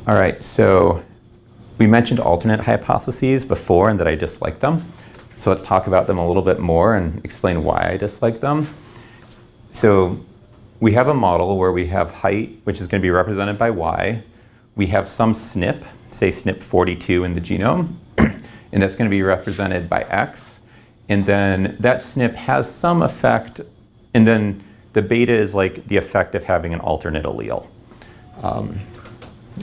All right, so we mentioned alternate hypotheses before and that I dislike them. So let's talk about them a little bit more and explain why I dislike them. So we have a model where we have height, which is going to be represented by y. We have some SNP, say SNP 42 in the genome, and that's going to be represented by x. And then that SNP has some effect, and then the beta is like the effect of having an alternate allele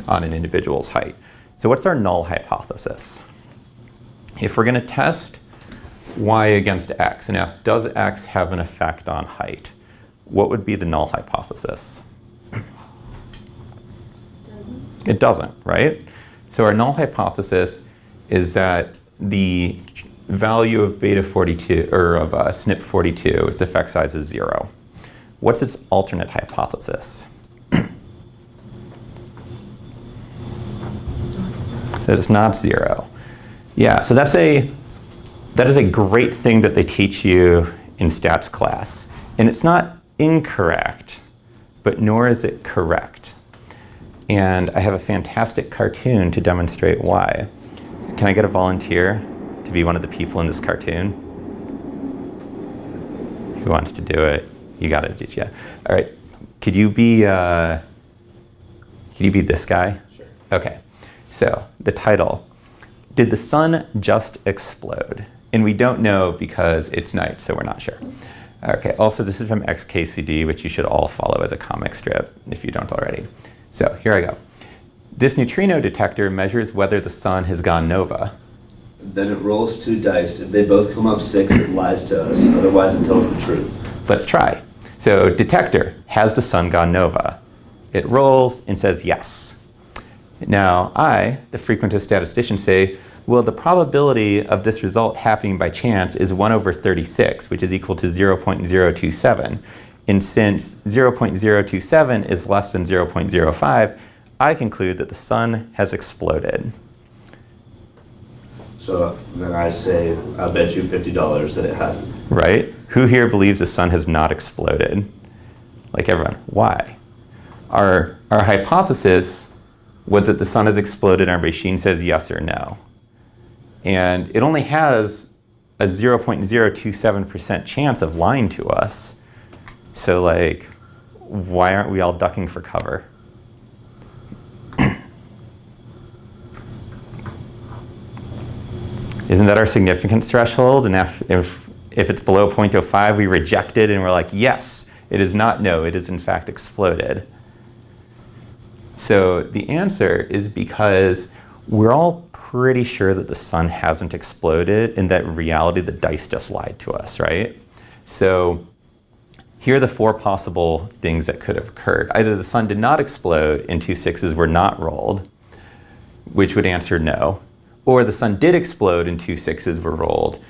on an individual's height. So what's our null hypothesis? If we're going to test y against x and ask, does x have an effect on height? What would be the null hypothesis? It doesn't, right? So our null hypothesis is that the value of beta 42, or of SNP 42, its effect size is 0. What's its alternate hypothesis? That it's not 0. Yeah, so that is a great thing that they teach you in stats class. And it's not incorrect, but nor is it correct. And I have a fantastic cartoon to demonstrate why. Can I get a volunteer to be one of the people in this cartoon? Who wants to do it? You got it, yeah. All right, could you be this guy? Sure. Okay, so the title, Did the Sun Just Explode? And we don't know because it's night, so we're not sure. Okay, also this is from XKCD, which you should all follow as a comic strip if you don't already. So here I go. This neutrino detector measures whether the sun has gone nova. Then it rolls 2 dice. If they both come up 6, it lies to us. Otherwise, it tells the truth. Let's try. So detector, has the sun gone nova? It rolls and says yes. Now I, the frequentist statistician, say, well, the probability of this result happening by chance is 1 over 36, which is equal to 0.027. And since 0.027 is less than 0.05, I conclude that the sun has exploded. So then I say, I'll bet you $50 that it hasn't. Right? Who here believes the sun has not exploded? Like everyone. Why? Our hypothesis was that the sun has exploded and our machine says yes or no. And it only has a 0.027% chance of lying to us. So like, why aren't we all ducking for cover? Isn't that our significance threshold? And if it's below 0.05, we reject it and we're like, yes, it is not no, it is in fact exploded. So the answer is because we're all pretty sure that the sun hasn't exploded and that in reality the dice just lied to us, right? So here are the 4 possible things that could have occurred. Either the sun did not explode and 2 6s were not rolled, which would answer no, or the sun did explode and 2 6s were rolled.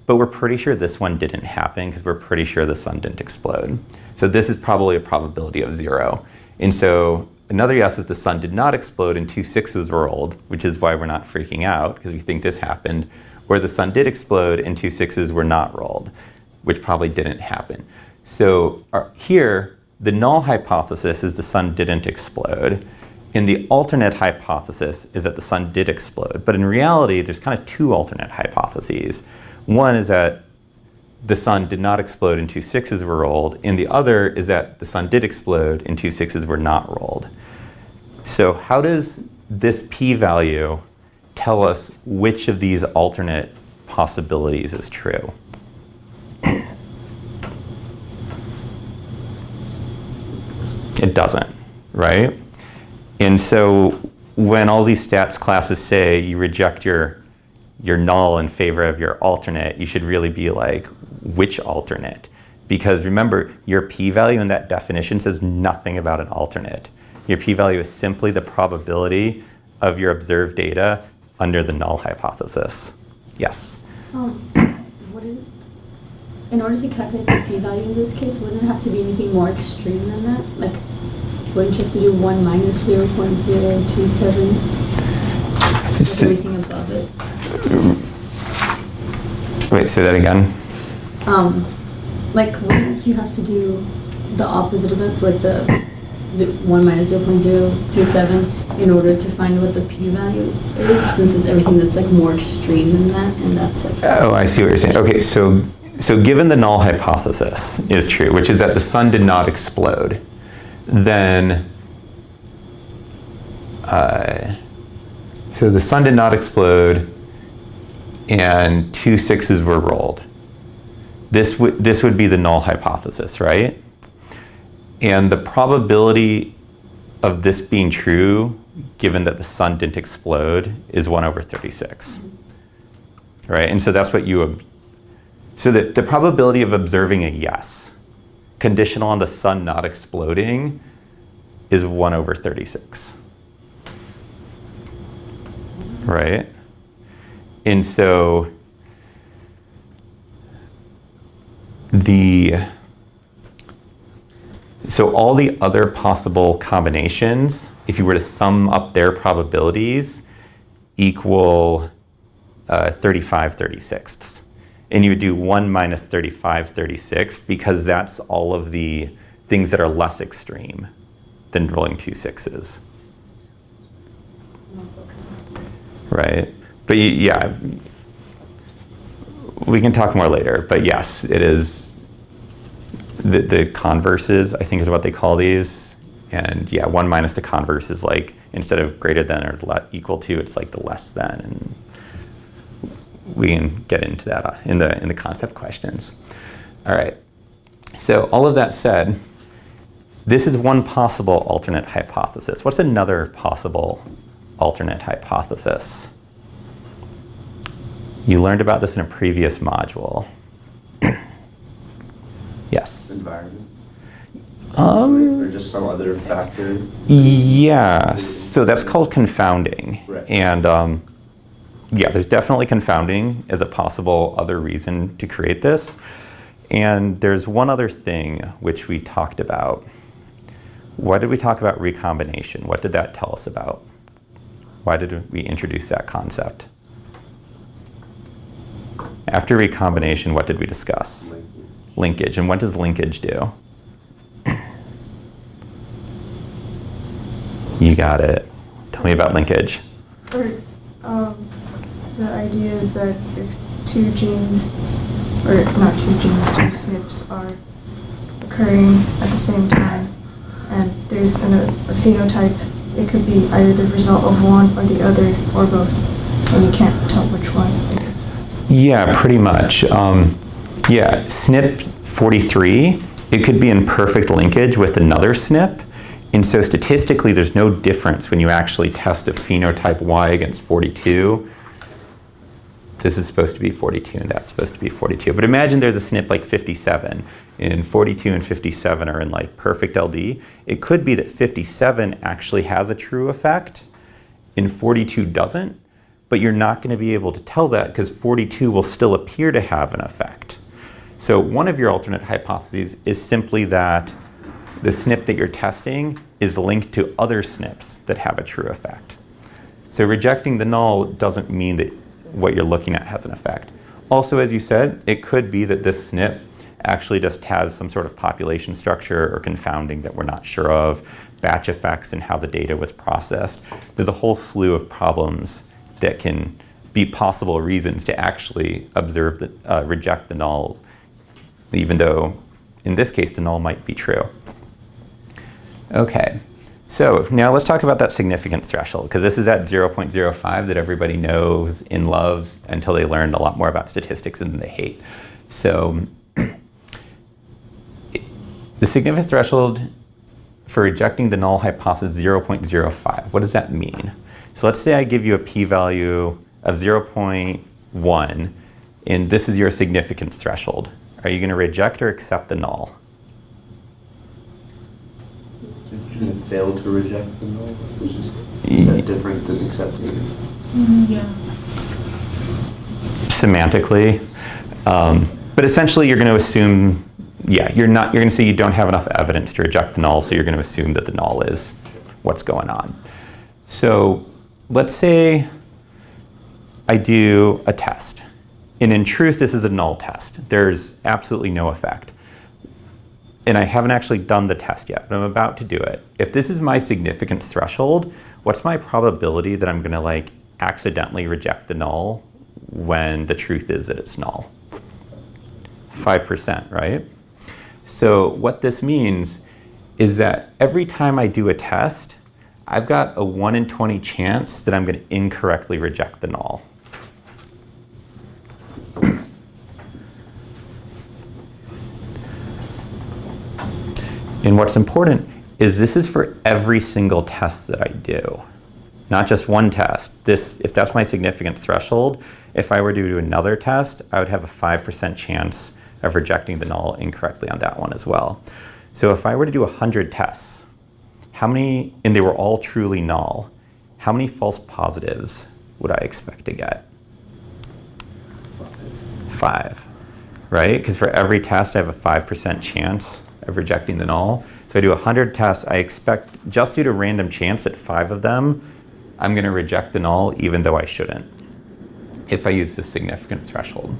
But we're pretty sure this one didn't happen because we're pretty sure the sun didn't explode. So this is probably a probability of 0. And so another yes is the sun did not explode and 2 6s were rolled, which is why we're not freaking out because we think this happened. Or the sun did explode and 2 6s were not rolled, which probably didn't happen. So here, the null hypothesis is the sun didn't explode. And the alternate hypothesis is that the sun did explode. But in reality, there's kind of 2 alternate hypotheses. One is that the sun did not explode and 2 6s were rolled. And the other is that the sun did explode and 2 6s were not rolled. So how does this p-value tell us which of these alternate possibilities is true? It doesn't, right? And so when all these stats classes say you reject your null in favor of your alternate, you should really be like, which alternate? Because remember, your p-value in that definition says nothing about an alternate. Your p-value is simply the probability of your observed data under the null hypothesis. Yes? In order to calculate the p-value in this case, wouldn't it have to be anything more extreme than that? Like, wouldn't you have to do 1 minus 0.027? Everything above it. Wait, say that again. Like, wouldn't you have to do the opposite of that? So like the 1 minus 0.027 in order to find what the p-value is, since it's everything that's like more extreme than that, and that's like... Oh, I see what you're saying. Okay, so given the null hypothesis is true, which is that the sun did not explode, then so the sun did not explode and 2 6s were rolled. This would be the null hypothesis, right? And the probability of this being true, given that the sun didn't explode, is 1/36, right? And so that's what so the probability of observing a yes, conditional on the sun not exploding, is 1/36, right? And so all the other possible combinations, if you were to sum up their probabilities, equal 35/36. And you would do 1 minus 35/36 because that's all of the things that are less extreme than rolling 2 6s. Right? But yeah, we can talk more later. But yes, it is. The converses, I think, is what they call these. And yeah, 1 minus the converse is like, instead of greater than or equal to, it's like the less than. And we can get into that in the concept questions. All right. So all of that said, this is one possible alternate hypothesis. What's another possible alternate hypothesis? You learned about this in a previous module. Yes. Environment? Or just some other factor? Yeah, so that's called confounding. Right. And yeah, there's definitely confounding as a possible other reason to create this. And there's one other thing which we talked about. Why did we talk about recombination? What did that tell us about? Why did we introduce that concept? After recombination, what did we discuss? Linkage. And what does linkage do? You got it. Tell me about linkage. The idea is that if 2 genes, or not 2 genes, 2 SNPs are occurring at the same time, and there's a phenotype, it could be either the result of one or the other, or both, and you can't tell which one it is. Yeah, pretty much. Yeah, SNP 43, it could be in perfect linkage with another SNP. And so statistically, there's no difference when you actually test a phenotype Y against 42. This is supposed to be 42, and that's supposed to be 42. But imagine there's a SNP like 57, and 42 and 57 are in like perfect LD. It could be that 57 actually has a true effect, and 42 doesn't. But you're not going to be able to tell that because 42 will still appear to have an effect. So one of your alternate hypotheses is simply that the SNP that you're testing is linked to other SNPs that have a true effect. So rejecting the null doesn't mean that what you're looking at has an effect. Also, as you said, it could be that this SNP actually just has some sort of population structure or confounding that we're not sure of, batch effects and how the data was processed. There's a whole slew of problems that can be possible reasons to actually observe reject the null, even though in this case the null might be true. Okay, so now let's talk about that significance threshold, because this is at 0.05 that everybody knows and loves until they learn a lot more about statistics and then they hate. So the significance threshold for rejecting the null hypothesis is 0.05. What does that mean? So let's say I give you a p-value of 0.1, and this is your significance threshold. Are you going to reject or accept the null? You're going to fail to reject the null, which is that different than accepting it? Yeah. Semantically. But essentially you're going to assume, yeah, you're going to say you don't have enough evidence to reject the null, so you're going to assume that the null is what's going on. So let's say I do a test, and in truth this is a null test. There's absolutely no effect. and I haven't actually done the test yet, but I'm about to do it. If this is my significance threshold, what's my probability that I'm going to like accidentally reject the null when the truth is that it's null? 5%, right? So what this means is that every time I do a test, I've got a 1 in 20 chance that I'm going to incorrectly reject the null. And what's important is this is for every single test that I do, not just one test. If that's my significance threshold, if I were to do another test, I would have a 5% chance of rejecting the null incorrectly on that one as well. So if I were to do 100 tests, how many, and they were all truly null, how many false positives would I expect to get? 5, right? Because for every test, I have a 5% chance of rejecting the null. So I do 100 tests, I expect, just due to random chance, that 5 of them, I'm going to reject the null even though I shouldn't, if I use the significance threshold.